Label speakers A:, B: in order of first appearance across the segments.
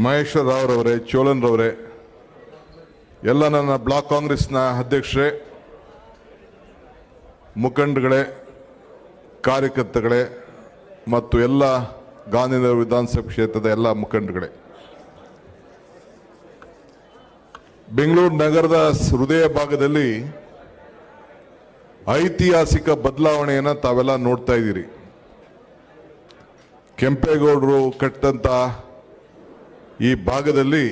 A: ಮಹೇಶ್ವರ ರಾವ್ರವರೇ, ಚೋಳನ್ ರವರೇ, ಎಲ್ಲ ನನ್ನ ಬ್ಲಾಕ್ ಕಾಂಗ್ರೆಸ್ನ ಅಧ್ಯಕ್ಷರೇ, ಮುಖಂಡಗಳೇ, ಕಾರ್ಯಕರ್ತಗಳೇ ಮತ್ತು ಎಲ್ಲ ಗಾಂಧಿನಗರ ವಿಧಾನಸಭಾ ಕ್ಷೇತ್ರದ ಎಲ್ಲ ಮುಖಂಡಗಳೇ, ಬೆಂಗಳೂರು ನಗರದ ಹೃದಯ ಭಾಗದಲ್ಲಿ ಐತಿಹಾಸಿಕ ಬದಲಾವಣೆಯನ್ನು ತಾವೆಲ್ಲ ನೋಡ್ತಾ ಇದ್ದೀರಿ. ಕೆಂಪೇಗೌಡರು ಕಟ್ಟಿದಂಥ ಈ ಭಾಗದಲ್ಲಿ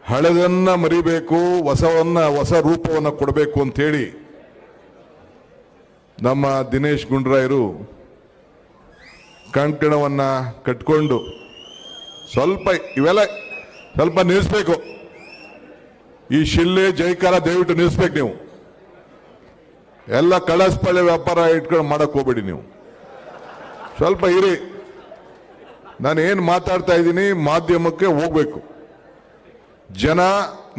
A: ಹಳೆದನ್ನ ಮರಿಬೇಕು, ಹೊಸ ರೂಪವನ್ನು ಕೊಡಬೇಕು ಅಂತೇಳಿ ನಮ್ಮ ದಿನೇಶ್ ಗುಂಡೂರಾಯರು ಕಂಕಣವನ್ನು ಕಟ್ಕೊಂಡು ಇವೆಲ್ಲ ಸ್ವಲ್ಪ ನಿಲ್ಲಿಸ್ಬೇಕು. ಈ ಶಿಲ್ಲೆ ಜೈಕಾರ ದಯವಿಟ್ಟು ನಿಲ್ಲಿಸ್ಬೇಕು. ನೀವು ಎಲ್ಲ ಕಳಸ್ಪಳ್ಳೆ ವ್ಯಾಪಾರ ಇಟ್ಕೊಂಡು ಮಾಡಕ್ ಹೋಗ್ಬೇಡಿ. ನೀವು ಸ್ವಲ್ಪ ಇರಿ. ನಾನು ಏನು ಮಾತಾಡ್ತಾ ಇದ್ದೀನಿ ಮಾಧ್ಯಮಕ್ಕೆ ಹೋಗ್ಬೇಕು. ಜನ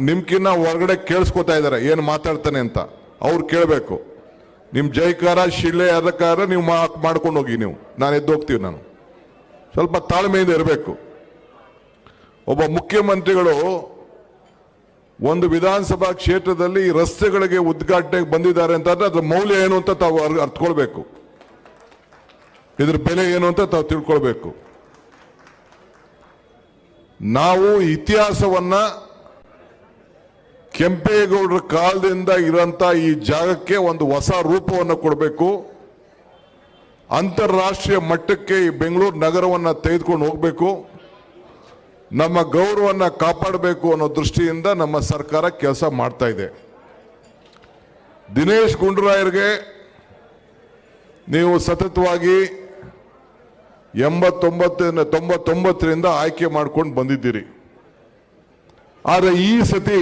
A: ನಿಮ್ಕಿನ್ನ ಹೊರಗಡೆ ಕೇಳಿಸ್ಕೊತಾ ಇದ್ದಾರೆ ಏನು ಮಾತಾಡ್ತಾನೆ ಅಂತ. ಅವ್ರು ಕೇಳಬೇಕು. ನಿಮ್ಮ ಜೈಕಾರ ಶಿಳ್ಳೆ ಅದಕ್ಕಾರ ನೀವು ಮಾಡ್ಕೊಂಡು ಹೋಗಿ. ನಾನು ಎದ್ದು ಹೋಗ್ತೀವಿ. ನಾನು ಸ್ವಲ್ಪ ತಾಳ್ಮೆಯಿಂದ ಇರಬೇಕು. ಒಬ್ಬ ಮುಖ್ಯಮಂತ್ರಿಗಳು ಒಂದು ವಿಧಾನಸಭಾ ಕ್ಷೇತ್ರದಲ್ಲಿ ರಸ್ತೆಗಳಿಗೆ ಉದ್ಘಾಟನೆಗೆ ಬಂದಿದ್ದಾರೆ ಅಂತಂದ್ರೆ ಅದ್ರ ಮೌಲ್ಯ ಏನು ಅಂತ ತಾವು ಅರ್ಥಕೊಳ್ಬೇಕು. ಇದ್ರ ಬೆಲೆ ಏನು ಅಂತ ತಾವು ತಿಳ್ಕೊಳ್ಬೇಕು. ನಾವು ಇತಿಹಾಸವನ್ನ ಕೆಂಪೇಗೌಡರ ಕಾಲದಿಂದ ಇರೋಂಥ ಈ ಜಾಗಕ್ಕೆ ಒಂದು ಹೊಸ ರೂಪವನ್ನು ಕೊಡಬೇಕು. ಅಂತಾರಾಷ್ಟ್ರೀಯ ಮಟ್ಟಕ್ಕೆ ಈ ಬೆಂಗಳೂರು ನಗರವನ್ನು ತೆಗೆದುಕೊಂಡು ಹೋಗಬೇಕು. ನಮ್ಮ ಗೌರವವನ್ನು ಕಾಪಾಡಬೇಕು ಅನ್ನೋ ದೃಷ್ಟಿಯಿಂದ ನಮ್ಮ ಸರ್ಕಾರ ಕೆಲಸ ಮಾಡ್ತಾ ಇದೆ. ದಿನೇಶ್ ಗುಂಡೂರಾಯರ್ಗೆ ನೀವು ಸತತವಾಗಿ 99ರಿಂದ ಆಯ್ಕೆ ಮಾಡ್ಕೊಂಡು ಬಂದಿದ್ದೀರಿ. ಆದರೆ ಈ ಸತಿ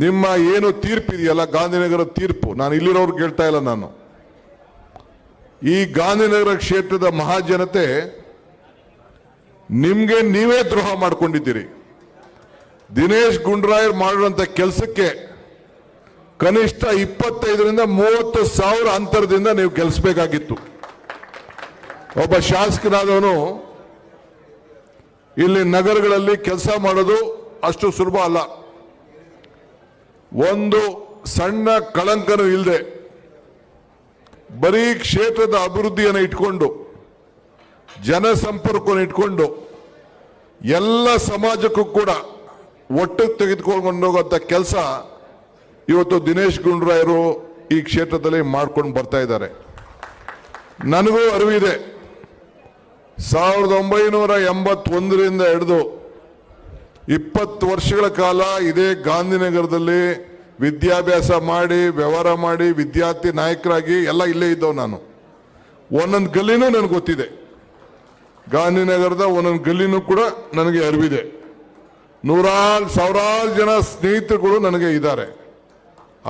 A: ನಿಮ್ಮ ಏನು ತೀರ್ಪಿದೆಯಲ್ಲ, ಗಾಂಧಿನಗರ ತೀರ್ಪು, ನಾನು ಇಲ್ಲಿರೋರು ಕೇಳ್ತಾ ಇಲ್ಲ. ನಾನು ಈ ಗಾಂಧಿನಗರ ಕ್ಷೇತ್ರದ ಮಹಾಜನತೆ ನಿಮ್ಗೆ ನೀವೇ ದ್ರೋಹ ಮಾಡ್ಕೊಂಡಿದ್ದೀರಿ. ದಿನೇಶ್ ಗುಂಡೂರಾಯರ್ ಮಾಡಿರುವಂತ ಕೆಲಸಕ್ಕೆ ಕನಿಷ್ಠ 25ರಿಂದ 30 ಸಾವಿರ ಅಂತರದಿಂದ ನೀವು ಗೆಲ್ಲಿಸಬೇಕಾಗಿತ್ತು. ಒಬ್ಬ ಶಾಸಕನಾದವನು ಇಲ್ಲಿ ನಗರಗಳಲ್ಲಿ ಕೆಲಸ ಮಾಡೋದು ಅಷ್ಟು ಸುಲಭ ಅಲ್ಲ. ಒಂದು ಸಣ್ಣ ಕಳಂಕನೂ ಇಲ್ಲದೆ ಬರೀ ಕ್ಷೇತ್ರದ ಅಭಿವೃದ್ಧಿಯನ್ನು ಇಟ್ಕೊಂಡು, ಜನಸಂಪರ್ಕವನ್ನು ಇಟ್ಕೊಂಡು ಎಲ್ಲ ಸಮಾಜಕ್ಕೂ ಕೂಡ ಒಟ್ಟಿಗೆ ತೆಗೆದುಕೊಂಡು ಹೋಗುವಂಥ ಕೆಲಸ ಇವತ್ತು ದಿನೇಶ್ ಗುಂಡೂರಾಯರು ಈ ಕ್ಷೇತ್ರದಲ್ಲಿ ಮಾಡ್ಕೊಂಡು ಬರ್ತಾ ಇದ್ದಾರೆ. ನನಗೂ ಅರಿವಿದೆ. 1981ರಿಂದ ಹಿಡಿದು 20 ವರ್ಷಗಳ ಕಾಲ ಇದೇ ಗಾಂಧಿನಗರದಲ್ಲಿ ವಿದ್ಯಾಭ್ಯಾಸ ಮಾಡಿ, ವ್ಯವಹಾರ ಮಾಡಿ, ವಿದ್ಯಾರ್ಥಿ ನಾಯಕರಾಗಿ ಎಲ್ಲ ಇಲ್ಲೇ ಇದ್ದವು. ನಾನು ಒಂದೊಂದು ಗಲ್ಲಿನೂ ನನಗೆ ಗೊತ್ತಿದೆ. ಗಾಂಧಿನಗರದ ಒಂದೊಂದು ಗಲ್ಲಿನೂ ಕೂಡ ನನಗೆ ಅರಿವಿದೆ. ಸಾವಿರಾರು ಜನ ಸ್ನೇಹಿತರುಗಳು ನನಗೆ ಇದ್ದಾರೆ.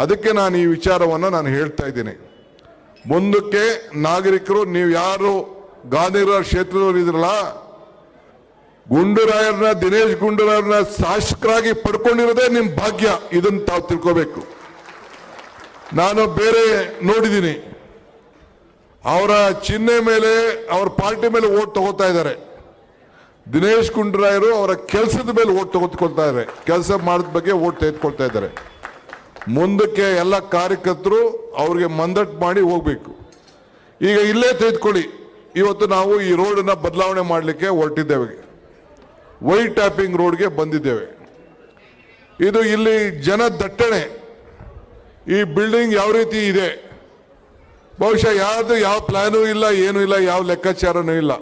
A: ಅದಕ್ಕೆ ನಾನು ಈ ವಿಚಾರವನ್ನು ನಾನು ಹೇಳ್ತಾ ಇದ್ದೀನಿ. ಮುಂದಕ್ಕೆ ನಾಗರಿಕರು, ನೀವು ಯಾರು ಗಾಂಧಿನಗರ ಕ್ಷೇತ್ರದವರು ಇದ್ರಲ್ಲ, ಗುಂಡೂರಾಯರ್ನ, ದಿನೇಶ್ ಗುಂಡೂರಾಯರ್ನ ಶಾಸಕರಾಗಿ ಪಡ್ಕೊಂಡಿರೋದೇ ನಿಮ್ಮ ಭಾಗ್ಯ. ಇದನ್ನು ತಾವು ತಿಳ್ಕೋಬೇಕು. ನಾನು ಬೇರೆ ನೋಡಿದ್ದೀನಿ, ಅವರ ಚಿಹ್ನೆ ಮೇಲೆ, ಅವರ ಪಾರ್ಟಿ ಮೇಲೆ ಓಟ್ ತಗೋತಾ ಇದ್ದಾರೆ. ದಿನೇಶ್ ಗುಂಡೂರಾಯರು ಅವರ ಕೆಲಸದ ಮೇಲೆ ಓಟ್ ತಗೊಳ್ತಾ ಇದ್ದಾರೆ. ಕೆಲಸ ಮಾಡಿದ ಬಗ್ಗೆ ಓಟ್ ತೆಗೆದುಕೊಳ್ತಾ ಇದ್ದಾರೆ. ಮುಂದಕ್ಕೆ ಎಲ್ಲ ಕಾರ್ಯಕರ್ತರು ಅವ್ರಿಗೆ ಮಂದಟ್ ಮಾಡಿ ಹೋಗ್ಬೇಕು. ಈಗ ಇಲ್ಲೇ ತೆಗೆದುಕೊಳ್ಳಿ. ಇವತ್ತು ನಾವು ಈ ರೋಡನ್ನ ಬದಲಾವಣೆ ಮಾಡಲಿಕ್ಕೆ ಹೊರಟಿದ್ದೇವೆ. ವೈಟ್ ಟ್ಯಾಪಿಂಗ್ ರೋಡ್ಗೆ ಬಂದಿದ್ದೇವೆ. ಇದು ಇಲ್ಲಿ ಜನ ದಟ್ಟಣೆ, ಈ ಬಿಲ್ಡಿಂಗ್ ಯಾವ ರೀತಿ ಇದೆ, ಬಹುಶಃ ಯಾವ ಪ್ಲಾನೂ ಇಲ್ಲ, ಏನೂ ಇಲ್ಲ, ಯಾವ ಲೆಕ್ಕಾಚಾರನೂ ಇಲ್ಲ.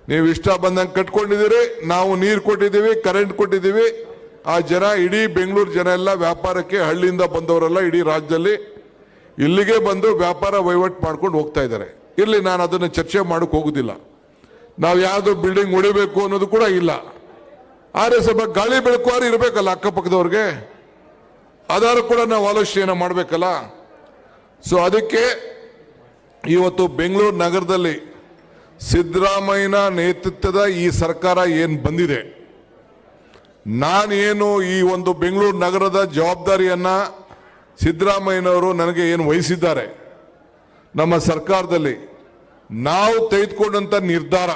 A: ನೀವು ಇಷ್ಟ ಬಂದಂಗೆ ಕಟ್ಕೊಂಡಿದ್ದೀರಿ. ನಾವು ನೀರು ಕೊಟ್ಟಿದ್ದೀವಿ, ಕರೆಂಟ್ ಕೊಟ್ಟಿದ್ದೀವಿ. ಆ ಜನ, ಇಡೀ ಬೆಂಗಳೂರು ಜನ ಎಲ್ಲ ವ್ಯಾಪಾರಕ್ಕೆ, ಹಳ್ಳಿಯಿಂದ ಬಂದವರೆಲ್ಲ ಇಡೀ ರಾಜ್ಯದಲ್ಲಿ ಇಲ್ಲಿಗೆ ಬಂದು ವ್ಯಾಪಾರ ವಹಿವಾಟು ಮಾಡ್ಕೊಂಡು ಹೋಗ್ತಾ ಇದ್ದಾರೆ. ಇರಲಿ, ನಾನು ಅದನ್ನು ಚರ್ಚೆ ಮಾಡೋಕೆ ಹೋಗುದಿಲ್ಲ. ನಾವು ಯಾವುದು ಬಿಲ್ಡಿಂಗ್ ಹೊಡಿಬೇಕು ಅನ್ನೋದು ಕೂಡ ಇಲ್ಲ. ಆದರೆ ಸ್ವಲ್ಪ ಗಾಳಿ ಬೆಳಕುವಾರು ಇರಬೇಕಲ್ಲ ಅಕ್ಕಪಕ್ಕದವ್ರಿಗೆ, ಅದಾರು ಕೂಡ ನಾವು ಆಲೋಚನೆಯನ್ನು ಮಾಡಬೇಕಲ್ಲ. ಸೊ ಅದಕ್ಕೆ ಇವತ್ತು ಬೆಂಗಳೂರು ನಗರದಲ್ಲಿ ಸಿದ್ದರಾಮಯ್ಯನ ನೇತೃತ್ವದ ಈ ಸರ್ಕಾರ ಏನು ಬಂದಿದೆ, ನಾನೇನು ಈ ಒಂದು ಬೆಂಗಳೂರು ನಗರದ ಜವಾಬ್ದಾರಿಯನ್ನ ಸಿದ್ದರಾಮಯ್ಯನವರು ನನಗೆ ಏನು ವಹಿಸಿದ್ದಾರೆ, ನಮ್ಮ ಸರ್ಕಾರದಲ್ಲಿ ನಾವು ತೆಗೆದುಕೊಂಡಂತ ನಿರ್ಧಾರ